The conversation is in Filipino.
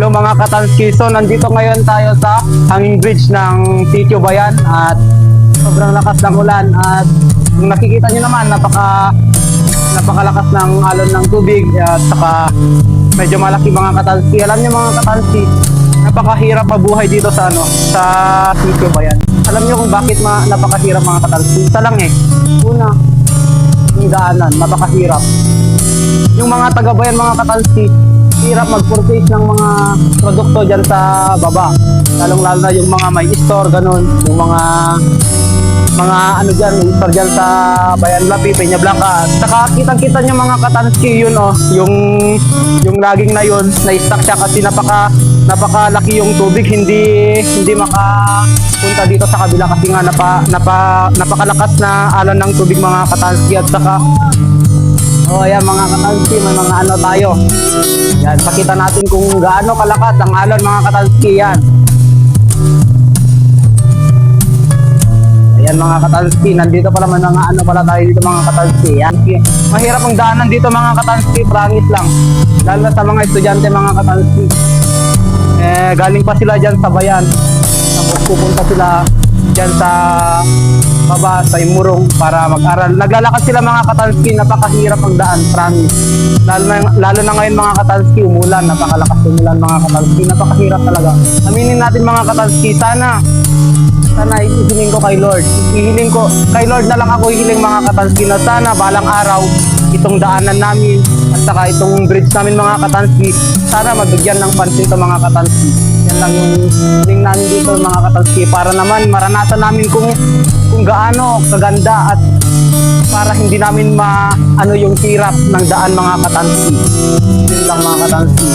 Hello mga Katanski, so nandito ngayon tayo sa hanging bridge ng Sitio Bayan at sobrang lakas ng ulan at kung nakikita nyo naman napakalakas ng alon ng tubig at saka medyo malaki mga Katanski. Alam nyo mga Katanski, napakahirap mabuhay dito sa Sitio Bayan. Alam nyo kung bakit napakahirap mga Katanski? Isa lang una, yung daanan, napakahirap. Yung mga taga-bayan mga Katanski, hirap mag-purchase ng mga produkto dyan sa baba, lalong-lalo na yung mga may store, ganun, yung mga ano dyan, may store dyan sa Bayan Lapi, Peña Blanca. Saka kitang-kita nyo mga Katanski, yun yung laging na yun, na-stock siya kasi napakalaki yung tubig, hindi makapunta dito sa kabila kasi nga napakalakas na alon ng tubig mga Katanski. At saka ayan mga Katanski, may mga ano tayo. Yan, pakita natin kung gaano kalakas ang alon mga Katanski. Yan. Ayan mga Katanski, nandito pala mga ano pala tayo dito mga Katanski. Yan. Mahirap ang daanan dito mga Katanski, promise lang. Lalo na sa mga estudyante mga Katanski. Galing pa sila dyan sa Bayan. Tapos pupunta sila dyan sa baba sa Imurong para mag-aral. Naglalakad sila mga Katanski, napakahirap ang daan, promise. Lalo na ngayon mga Katanski, umulan, napakalakas umulan mga Katanski, napakahirap talaga. Aminin natin mga Katanski, sana ihiling ko kay Lord. Ihiling ko kay Lord na lang ako ihiling mga Katanski na sana balang araw itong daanan namin at saka itong bridge namin mga Katanski, sana mabigyan ng pansin to mga Katanski. Yan lang yung hiling namin dito mga Katanski, para naman maranasan namin kung gaano kaganda at para hindi namin yung hirap ng daan mga Katanski. Yun lang mga Katanski.